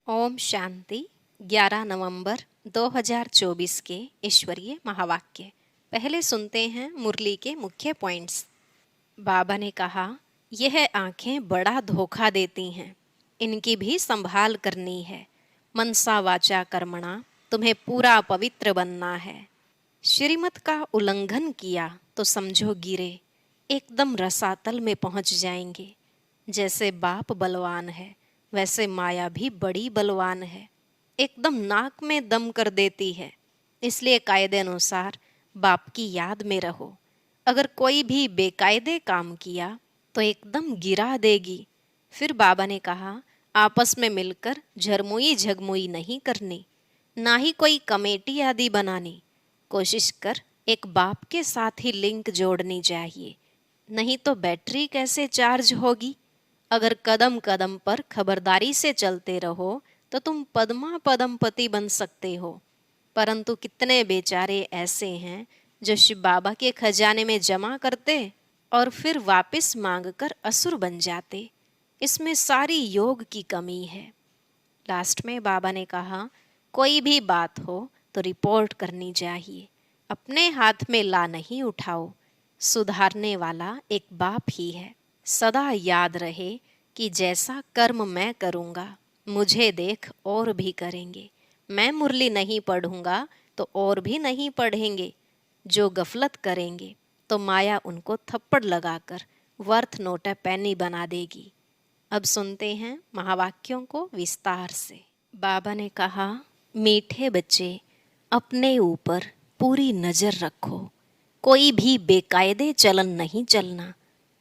ओम शांति। 11 नवंबर 2024 के ईश्वरीय महावाक्य। पहले सुनते हैं मुरली के मुख्य पॉइंट्स। बाबा ने कहा, यह आंखें बड़ा धोखा देती हैं, इनकी भी संभाल करनी है। मनसा वाचा कर्मणा, तुम्हें पूरा पवित्र बनना है। श्रीमत का उल्लंघन किया तो समझो गिरे, एकदम रसातल में पहुंच जाएंगे। जैसे बाप बलवान है, वैसे माया भी बड़ी बलवान है, एकदम नाक में दम कर देती है। इसलिए कायदे अनुसार बाप की याद में रहो। अगर कोई भी बेकायदे काम किया तो एकदम गिरा देगी। फिर बाबा ने कहा, आपस में मिलकर झरमुई झगमुई नहीं करनी, ना ही कोई कमेटी आदि बनानी। कोशिश कर एक बाप के साथ ही लिंक जोड़नी चाहिए, नहीं तो बैटरी कैसे चार्ज होगी। अगर कदम कदम पर खबरदारी से चलते रहो तो तुम पद्मा पदमपति बन सकते हो। परंतु कितने बेचारे ऐसे हैं जो शिव बाबा के खजाने में जमा करते और फिर वापस मांगकर असुर बन जाते। इसमें सारी योग की कमी है। लास्ट में बाबा ने कहा, कोई भी बात हो तो रिपोर्ट करनी चाहिए, अपने हाथ में ला नहीं उठाओ। सुधारने वाला एक बाप ही है। सदा याद रहे कि जैसा कर्म मैं करूँगा, मुझे देख और भी करेंगे। मैं मुरली नहीं पढ़ूंगा तो और भी नहीं पढ़ेंगे। जो गफलत करेंगे तो माया उनको थप्पड़ लगाकर वर्थ नोट पैनी बना देगी। अब सुनते हैं महावाक्यों को विस्तार से। बाबा ने कहा, मीठे बच्चे, अपने ऊपर पूरी नज़र रखो। कोई भी बेकायदे चलन नहीं चलना,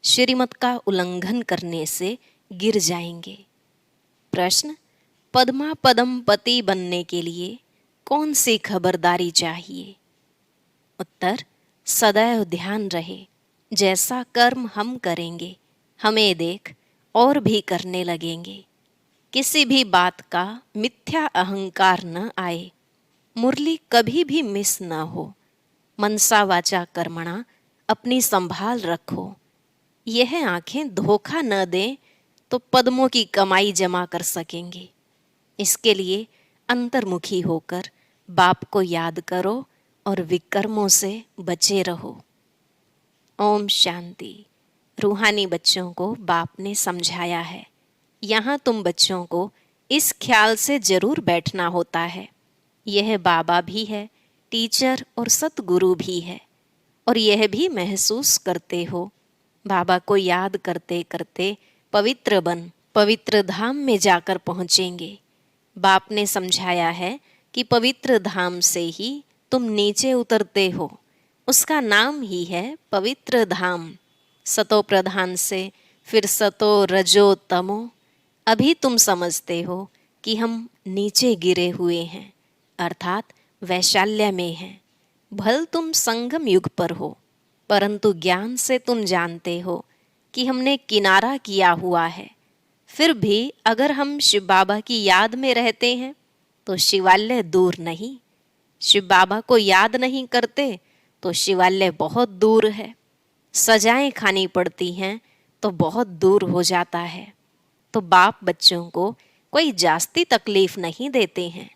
श्रीमत का उल्लंघन करने से गिर जाएंगे। प्रश्न, पद्मा पदमपति बनने के लिए कौन सी खबरदारी चाहिए? उत्तर, सदैव ध्यान रहे, जैसा कर्म हम करेंगे हमें देख और भी करने लगेंगे। किसी भी बात का मिथ्या अहंकार न आए। मुरली कभी भी मिस न हो। मनसा वाचा कर्मणा, अपनी संभाल रखो। यह आंखें धोखा न दें तो पद्मों की कमाई जमा कर सकेंगे। इसके लिए अंतर्मुखी होकर बाप को याद करो और विकर्मों से बचे रहो। ओम शांति। रूहानी बच्चों को बाप ने समझाया है। यहाँ तुम बच्चों को इस ख्याल से जरूर बैठना होता है, यह बाबा भी है, टीचर और सतगुरु भी है। और यह भी महसूस करते हो, बाबा को याद करते करते पवित्र बन पवित्र धाम में जाकर पहुँचेंगे। बाप ने समझाया है कि पवित्र धाम से ही तुम नीचे उतरते हो, उसका नाम ही है पवित्र धाम। सतो प्रधान से फिर सतो रजो तमो। अभी तुम समझते हो कि हम नीचे गिरे हुए हैं, अर्थात वैशाल्य में हैं। भल तुम संगम युग पर हो, परंतु ज्ञान से तुम जानते हो कि हमने किनारा किया हुआ है। फिर भी अगर हम शिव बाबा की याद में रहते हैं तो शिवालय दूर नहीं। शिव बाबा को याद नहीं करते तो शिवालय बहुत दूर है। सजाएं खानी पड़ती हैं तो बहुत दूर हो जाता है। तो बाप बच्चों को कोई जास्ती तकलीफ नहीं देते हैं।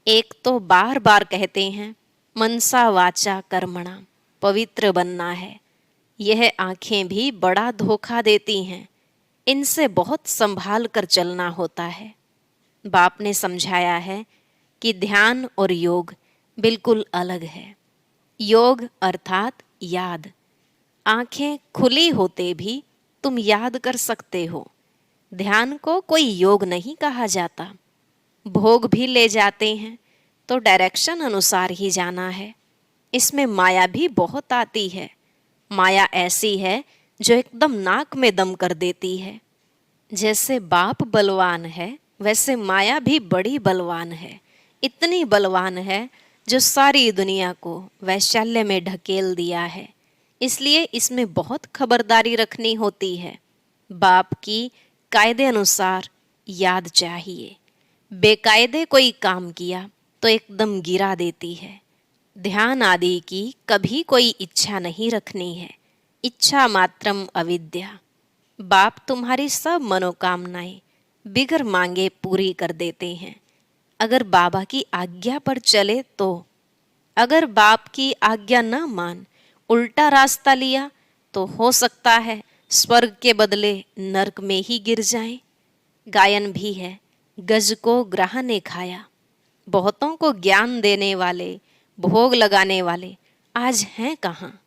एक तो बार बार कहते हैं, मनसा वाचा कर्मणा, पवित्र बनना है। यह आंखें भी बड़ा धोखा देती हैं, इनसे बहुत संभाल कर चलना होता है। बाप ने समझाया है कि ध्यान और योग बिल्कुल अलग है। योग अर्थात याद। आंखें खुली होते भी तुम याद कर सकते हो। ध्यान को कोई योग नहीं कहा जाता। भोग भी ले जाते हैं तो डायरेक्शन अनुसार ही जाना है। इसमें माया भी बहुत आती है। माया ऐसी है जो एकदम नाक में दम कर देती है। जैसे बाप बलवान है, वैसे माया भी बड़ी बलवान है। इतनी बलवान है जो सारी दुनिया को वैशाल्य में ढकेल दिया है। इसलिए इसमें बहुत खबरदारी रखनी होती है। बाप की कायदे अनुसार याद चाहिए। बेकायदे कोई काम किया तो एकदम गिरा देती है। ध्यान आदि की कभी कोई इच्छा नहीं रखनी है। इच्छा मात्रम अविद्या। बाप तुम्हारी सब मनोकामनाएं बिगर मांगे पूरी कर देते हैं, अगर बाबा की आज्ञा पर चले तो। अगर बाप की आज्ञा न मान उल्टा रास्ता लिया तो हो सकता है स्वर्ग के बदले नरक में ही गिर जाएं। गायन भी है, गज को ग्राह ने खाया। बहुतों को ज्ञान देने वाले, भोग लगाने वाले आज हैं कहाँ?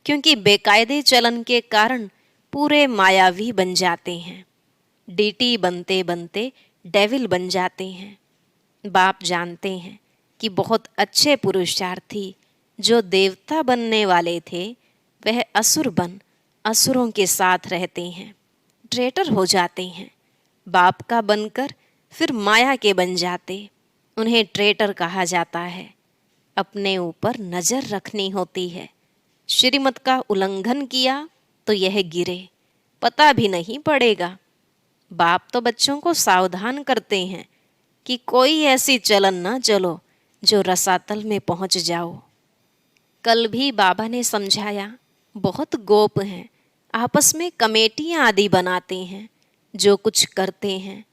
क्योंकि बेकायदे चलन के कारण पूरे मायावी बन जाते हैं। डीटी बनते बनते डेविल बन जाते हैं। बाप जानते हैं कि बहुत अच्छे पुरुषार्थी जो देवता बनने वाले थे वह असुर बन असुरों के साथ रहते हैं, ट्रेटर हो जाते हैं। बाप का बनकर फिर माया के बन जाते, उन्हें ट्रेटर कहा जाता है। अपने ऊपर नजर रखनी होती है। श्रीमत का उल्लंघन किया तो यह गिरे, पता भी नहीं पड़ेगा। बाप तो बच्चों को सावधान करते हैं कि कोई ऐसी चलन न चलो जो रसातल में पहुंच जाओ। कल भी बाबा ने समझाया, बहुत गोप हैं, आपस में कमेटियां आदि बनाते हैं, जो कुछ करते हैं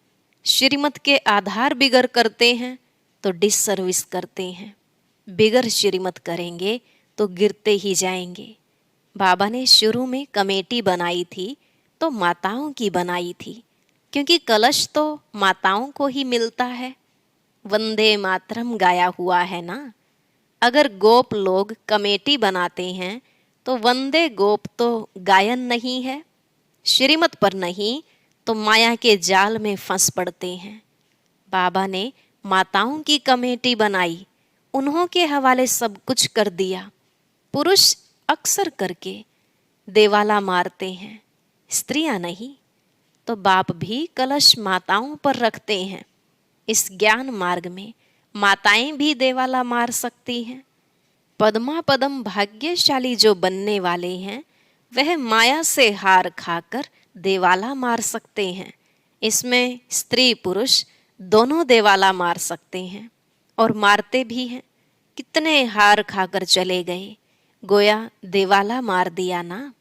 श्रीमत के आधार बिगर करते हैं तो डिससर्विस करते हैं। बिगर श्रीमत करेंगे तो गिरते ही जाएंगे। बाबा ने शुरू में कमेटी बनाई थी तो माताओं की बनाई थी, क्योंकि कलश तो माताओं को ही मिलता है। वंदे मातरम गाया हुआ है ना। अगर गोप लोग कमेटी बनाते हैं तो वंदे गोप तो गायन नहीं है। श्रीमत पर नहीं तो माया के जाल में फंस पड़ते हैं। बाबा ने माताओं की कमेटी बनाई, उन्हों के हवाले सब कुछ कर दिया। पुरुष अक्सर करके देवाला मारते हैं, स्त्रियां नहीं। तो बाप भी कलश माताओं पर रखते हैं। इस ज्ञान मार्ग में माताएं भी देवाला मार सकती हैं। पद्मा पदम भाग्यशाली जो बनने वाले हैं वह माया से हार खाकर देवाला मार सकते हैं। इसमें स्त्री पुरुष दोनों देवाला मार सकते हैं और मारते भी हैं। कितने हार खाकर चले गए, गोया देवाला मार दिया ना।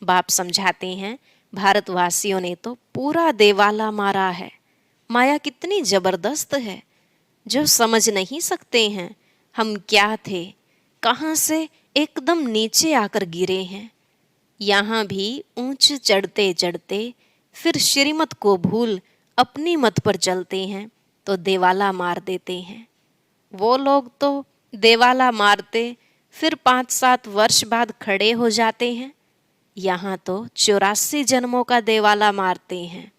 बाप समझाते हैं, भारतवासियों ने तो पूरा देवाला मारा है। माया कितनी जबरदस्त है, जो समझ नहीं सकते हैं हम क्या थे, कहाँ से एकदम नीचे आकर गिरे हैं। यहाँ भी ऊंच चढ़ते चढ़ते फिर श्रीमत को भूल अपनी मत पर चलते हैं तो देवाला मार देते हैं। वो लोग तो देवाला मारते फिर 5-7 वर्ष बाद खड़े हो जाते हैं। यहाँ तो 84 जन्मों का देवाला मारते हैं,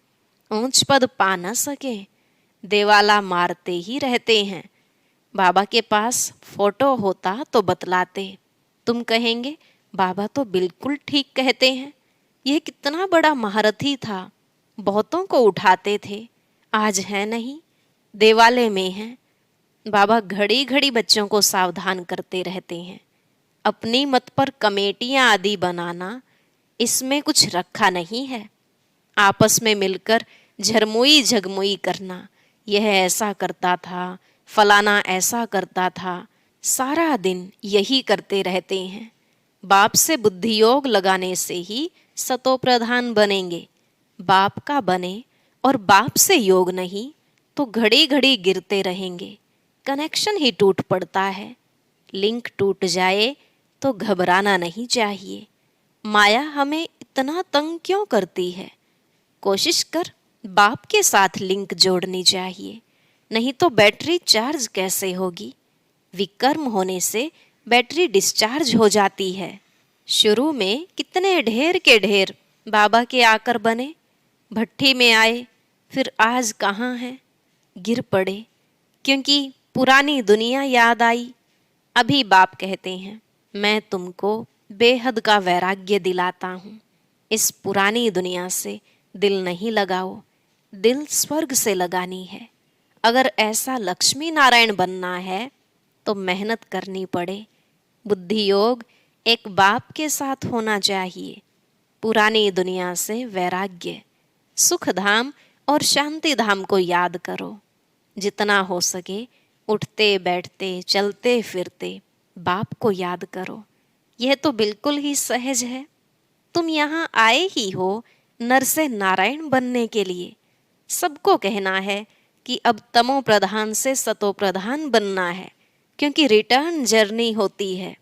ऊंच पद पा न सके, देवाला मारते ही रहते हैं। बाबा के पास फोटो होता तो बतलाते। तुम कहेंगे बाबा तो बिल्कुल ठीक कहते हैं, यह कितना बड़ा महारथी था, बहुतों को उठाते थे, आज है नहीं, देवाले में है। बाबा घड़ी घड़ी बच्चों को सावधान करते रहते हैं। अपनी मत पर कमेटियां आदि बनाना, इसमें कुछ रखा नहीं है। आपस में मिलकर झरमुई झगमुई करना, यह ऐसा करता था, फलाना ऐसा करता था, सारा दिन यही करते रहते हैं। बाप से बुद्धि योग लगाने से ही सतो प्रधान बनेंगे। बाप का बने और बाप से योग नहीं तो घड़ी घड़ी गिरते रहेंगे, कनेक्शन ही टूट पड़ता है। लिंक टूट जाए तो घबराना नहीं चाहिए। माया हमें इतना तंग क्यों करती है? कोशिश कर बाप के साथ लिंक जोड़नी चाहिए, नहीं तो बैटरी चार्ज कैसे होगी? विकर्म होने से बैटरी डिस्चार्ज हो जाती है। शुरू में कितने ढेर के ढेर बाबा के आकर बने, भट्ठी में आए, फिर आज कहाँ हैं? गिर पड़े, क्योंकि पुरानी दुनिया याद आई। अभी बाप कहते हैं, मैं तुमको बेहद का वैराग्य दिलाता हूँ। इस पुरानी दुनिया से दिल नहीं लगाओ, दिल स्वर्ग से लगानी है। अगर ऐसा लक्ष्मी नारायण बनना है तो मेहनत करनी पड़े। बुद्धि योग एक बाप के साथ होना चाहिए। पुरानी दुनिया से वैराग्य, सुख धाम और शांति धाम को याद करो। जितना हो सके उठते बैठते चलते फिरते बाप को याद करो। यह तो बिल्कुल ही सहज है। तुम यहाँ आए ही हो नर से नारायण बनने के लिए, सबको कहना है कि अब तमो प्रधान से सतो प्रधान बनना है, क्योंकि रिटर्न जर्नी होती है।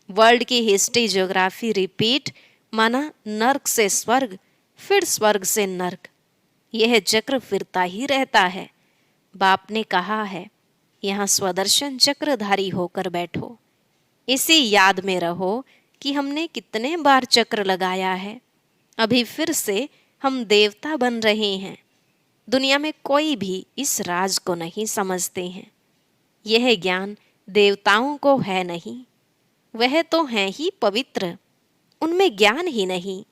वर्ल्ड की हिस्ट्री ज्योग्राफी रिपीट, माना नर्क से स्वर्ग, फिर स्वर्ग से नर्क। यह चक्र फिरता ही रहता है। बाप ने कहा है, यहाँ स्वदर्शन चक्रधारी होकर बैठो। इसी याद में रहो कि हमने कितने बार चक्र लगाया है। अभी फिर से हम देवता बन रहे हैं। दुनिया में कोई भी इस राज को नहीं समझते हैं। यह ज्ञान देवताओं को है नहीं, वह तो हैं ही पवित्र, उनमें ज्ञान ही नहीं।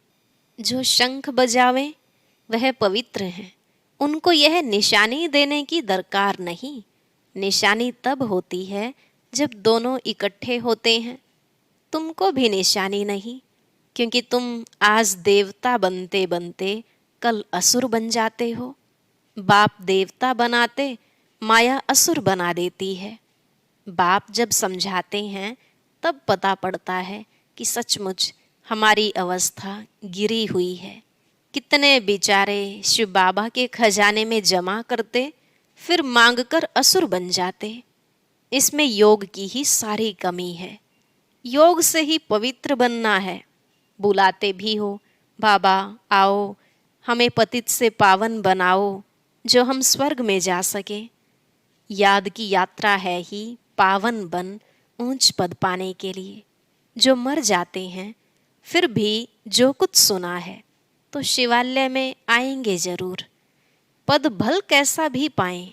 जो शंख बजावे वह पवित्र हैं, उनको यह निशानी देने की दरकार नहीं। निशानी तब होती है जब दोनों इकट्ठे होते हैं। तुमको भी निशानी नहीं, क्योंकि तुम आज देवता बनते बनते कल असुर बन जाते हो। बाप देवता बनाते, माया असुर बना देती है। बाप जब समझाते हैं तब पता पड़ता है कि सचमुच हमारी अवस्था गिरी हुई है। कितने बेचारे शिव बाबा के खजाने में जमा करते, फिर मांगकर असुर बन जाते। इसमें योग की ही सारी कमी है। योग से ही पवित्र बनना है। बुलाते भी हो, बाबा आओ हमें पतित से पावन बनाओ, जो हम स्वर्ग में जा सके। याद की यात्रा है ही पावन बन ऊंच पद पाने के लिए। जो मर जाते हैं फिर भी जो कुछ सुना है तो शिवालय में आएंगे जरूर। पद भल कैसा भी पाएं,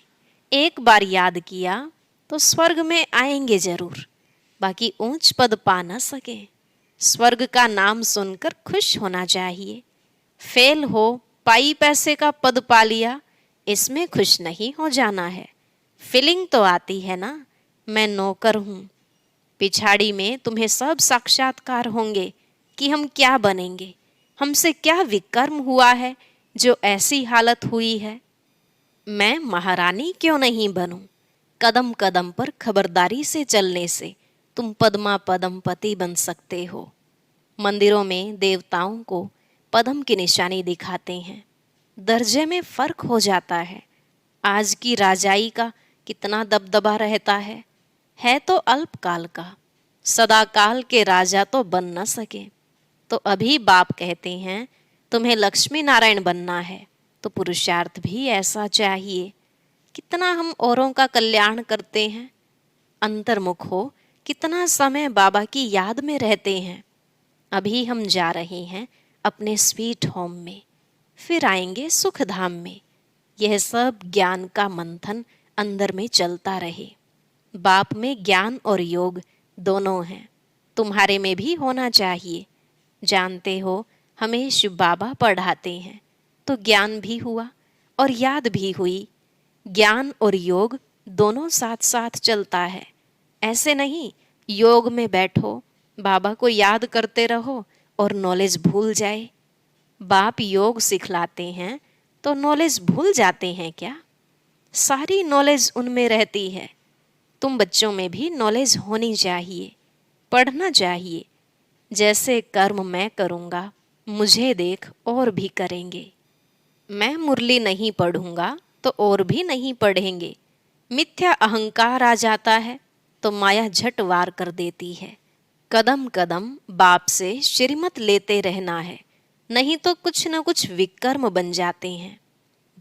एक बार याद किया तो स्वर्ग में आएंगे जरूर। बाकी ऊंच पद पा न सके, स्वर्ग का नाम सुनकर खुश होना चाहिए। फेल हो पाई पैसे का पद पा लिया, इसमें खुश नहीं हो जाना है। फीलिंग तो आती है ना, मैं नौकर हूँ। पिछाड़ी में तुम्हें सब साक्षात्कार होंगे कि हम क्या बनेंगे, हमसे क्या विकर्म हुआ है जो ऐसी हालत हुई है। मैं महारानी क्यों नहीं बनूं? कदम कदम पर खबरदारी से चलने से तुम पद्मा पदम पति बन सकते हो। मंदिरों में देवताओं को पद्म की निशानी दिखाते हैं। दर्जे में फर्क हो जाता है। आज की राजाई का कितना दबदबा रहता है तो अल्पकाल का। सदाकाल के राजा तो बन न सके। तो अभी बाप कहते हैं तुम्हें लक्ष्मी नारायण बनना है, तो पुरुषार्थ भी ऐसा चाहिए। कितना हम औरों का कल्याण करते हैं, अंतर्मुख हो कितना समय बाबा की याद में रहते हैं। अभी हम जा रहे हैं अपने स्वीट होम में, फिर आएंगे सुख धाम में। यह सब ज्ञान का मंथन अंदर में चलता रहे। बाप में ज्ञान और योग दोनों हैं, तुम्हारे में भी होना चाहिए। जानते हो हमें शिव बाबा पढ़ाते हैं तो ज्ञान भी हुआ और याद भी हुई। ज्ञान और योग दोनों साथ साथ चलता है। ऐसे नहीं योग में बैठो, बाबा को याद करते रहो और नॉलेज भूल जाए। बाप योग सिखलाते हैं तो नॉलेज भूल जाते हैं क्या? सारी नॉलेज उनमें रहती है। तुम बच्चों में भी नॉलेज होनी चाहिए, पढ़ना चाहिए। जैसे कर्म मैं करूँगा, मुझे देख और भी करेंगे। मैं मुरली नहीं पढ़ूंगा तो और भी नहीं पढ़ेंगे। मिथ्या अहंकार आ जाता है तो माया झट वार कर देती है। कदम कदम बाप से श्रीमत लेते रहना है, नहीं तो कुछ न कुछ विकर्म बन जाते हैं।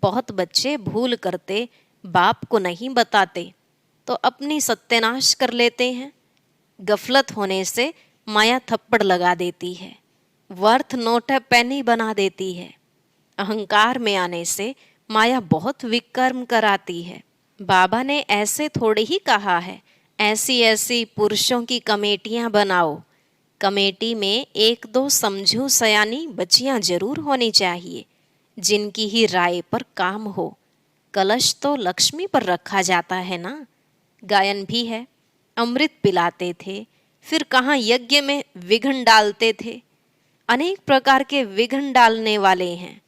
बहुत बच्चे भूल करते बाप को नहीं बताते तो अपनी सत्यानाश कर लेते हैं। गफलत होने से माया थप्पड़ लगा देती है, वर्थ नोट है पेनी बना देती है। अहंकार में आने से माया बहुत विकर्म कराती है। बाबा ने ऐसे थोड़े ही कहा है, ऐसी ऐसी पुरुषों की कमेटियां बनाओ। कमेटी में एक दो समझू सयानी बच्चियां जरूर होनी चाहिए, जिनकी ही राय पर काम हो। कलश तो लक्ष्मी पर रखा जाता है ना। गायन भी है, अमृत पिलाते थे, फिर कहाँ यज्ञ में विघ्न डालते थे। अनेक प्रकार के विघ्न डालने वाले हैं।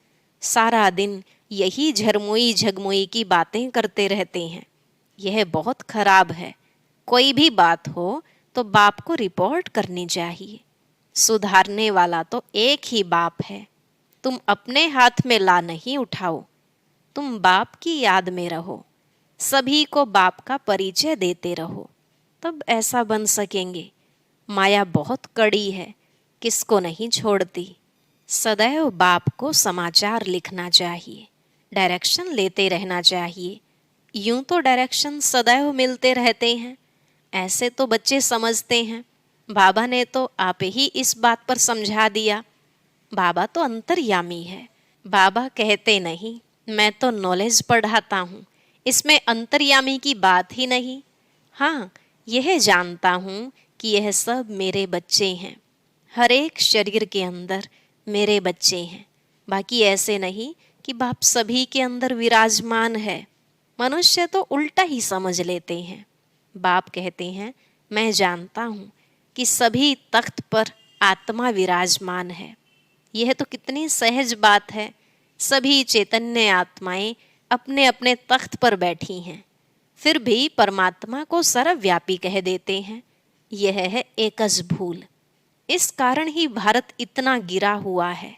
सारा दिन यही झरमुई झगमुई की बातें करते रहते हैं। यह बहुत खराब है। कोई भी बात हो तो बाप को रिपोर्ट करनी चाहिए। सुधारने वाला तो एक ही बाप है। तुम अपने हाथ में ला नहीं उठाओ। तुम बाप की याद में रहो, सभी को बाप का परिचय देते रहो, तब ऐसा बन सकेंगे। माया बहुत कड़ी है, किसको नहीं छोड़ती। सदैव बाप को समाचार लिखना चाहिए, डायरेक्शन लेते रहना चाहिए। यूं तो डायरेक्शन सदैव मिलते रहते हैं, ऐसे तो बच्चे समझते हैं। बाबा ने तो आप ही इस बात पर समझा दिया। बाबा तो अंतर्यामी है। बाबा कहते नहीं मैं तो नॉलेज पढ़ाता हूँ, इसमें अंतर्यामी की बात ही नहीं। हाँ, यह जानता हूँ कि यह सब मेरे बच्चे हैं, हर एक शरीर के अंदर मेरे बच्चे हैं। बाकी ऐसे नहीं कि बाप सभी के अंदर विराजमान है। मनुष्य तो उल्टा ही समझ लेते हैं। बाप कहते हैं मैं जानता हूँ कि सभी तख्त पर आत्मा विराजमान है। यह तो कितनी सहज बात है। सभी चैतन्य आत्माएं अपने अपने तख्त पर बैठी हैं, फिर भी परमात्मा को सर्वव्यापी कह देते हैं। यह है एकच भूल। इस कारण ही भारत इतना गिरा हुआ है।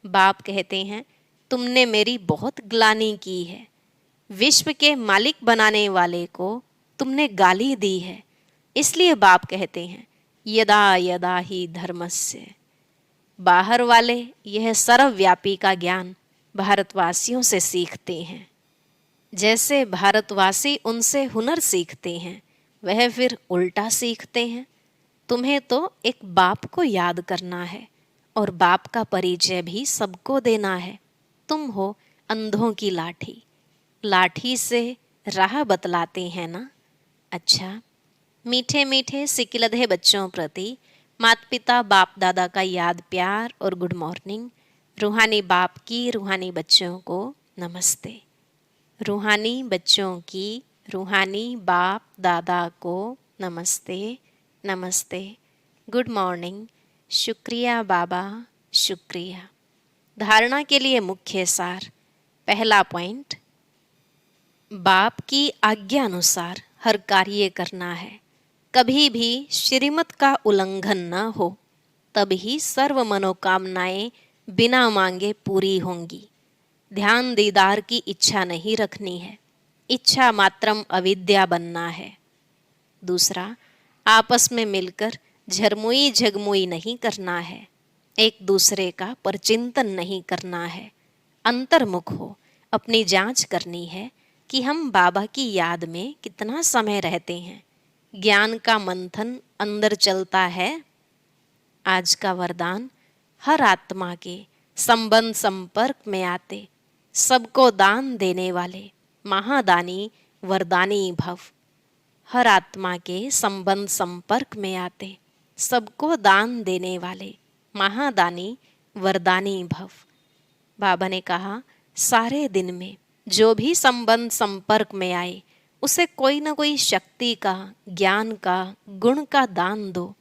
बाप कहते हैं तुमने मेरी बहुत ग्लानि की है। विश्व के मालिक बनाने वाले को तुमने गाली दी है। इसलिए बाप कहते हैं यदा यदा ही धर्मस्य। बाहर वाले यह सर्वव्यापी का ज्ञान भारतवासियों से सीखते हैं। जैसे भारतवासी उनसे हुनर सीखते हैं, वह फिर उल्टा सीखते हैं। तुम्हें तो एक बाप को याद करना है और बाप का परिचय भी सबको देना है। तुम हो अंधों की लाठी, लाठी से राह बतलाते हैं ना। अच्छा, मीठे मीठे सिकिलधे बच्चों प्रति माता पिता बाप दादा का याद प्यार और गुड मॉर्निंग। रूहानी बाप की रूहानी बच्चों को नमस्ते। रूहानी बच्चों की रूहानी बाप दादा को नमस्ते नमस्ते, गुड मॉर्निंग, शुक्रिया बाबा, शुक्रिया। धारणा के लिए मुख्य सार। पहला पॉइंट, बाप की आज्ञा अनुसार हर कार्य करना है। कभी भी श्रीमत का उल्लंघन न हो, तभी सर्व मनोकामनाएं बिना मांगे पूरी होंगी। ध्यान दीदार की इच्छा नहीं रखनी है, इच्छा मात्रम अविद्या बनना है। दूसरा, आपस में मिलकर झरमुई झगमुई नहीं करना है, एक दूसरे का परचिंतन नहीं करना है। अंतर्मुख हो अपनी जांच करनी है कि हम बाबा की याद में कितना समय रहते हैं। ज्ञान का मंथन अंदर चलता है। आज का वरदान, हर आत्मा के संबंध संपर्क में आते सबको दान देने वाले महादानी वरदानी भव। हर आत्मा के संबंध संपर्क में आते सबको दान देने वाले महादानी वरदानी भव। बाबा ने कहा सारे दिन में जो भी संबंध संपर्क में आए उसे कोई ना कोई शक्ति का, ज्ञान का, गुण का दान दो।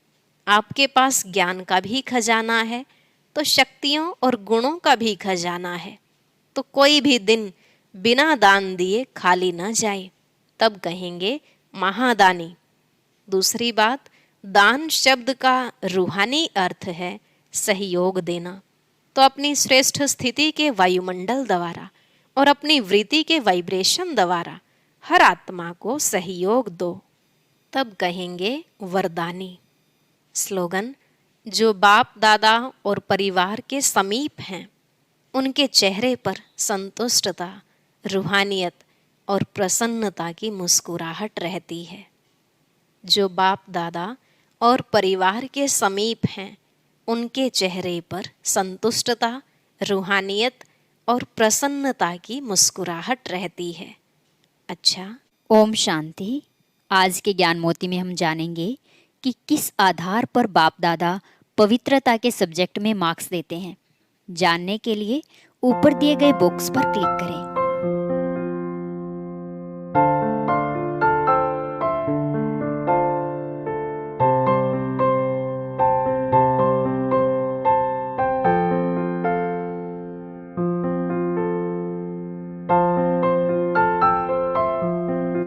आपके पास ज्ञान का भी खजाना है तो शक्तियों और गुणों का भी खजाना है, तो कोई भी दिन बिना दान दिए खाली न जाए, तब कहेंगे महादानी। दूसरी बात, दान शब्द का रूहानी अर्थ है सहयोग देना। तो अपनी श्रेष्ठ स्थिति के वायुमंडल द्वारा और अपनी वृत्ति के वाइब्रेशन द्वारा हर आत्मा को सहयोग दो, तब कहेंगे वरदानी। स्लोगन, जो बाप दादा और परिवार के समीप हैं उनके चेहरे पर संतुष्टता, रूहानियत और प्रसन्नता की मुस्कुराहट रहती है। जो बाप दादा और परिवार के समीप हैं उनके चेहरे पर संतुष्टता, रूहानियत और प्रसन्नता की मुस्कुराहट रहती है। अच्छा, ओम शांति। आज के ज्ञान मोती में हम जानेंगे कि किस आधार पर बाप दादा पवित्रता के सब्जेक्ट में मार्क्स देते हैं। जानने के लिए ऊपर दिए गए बॉक्स पर क्लिक करें।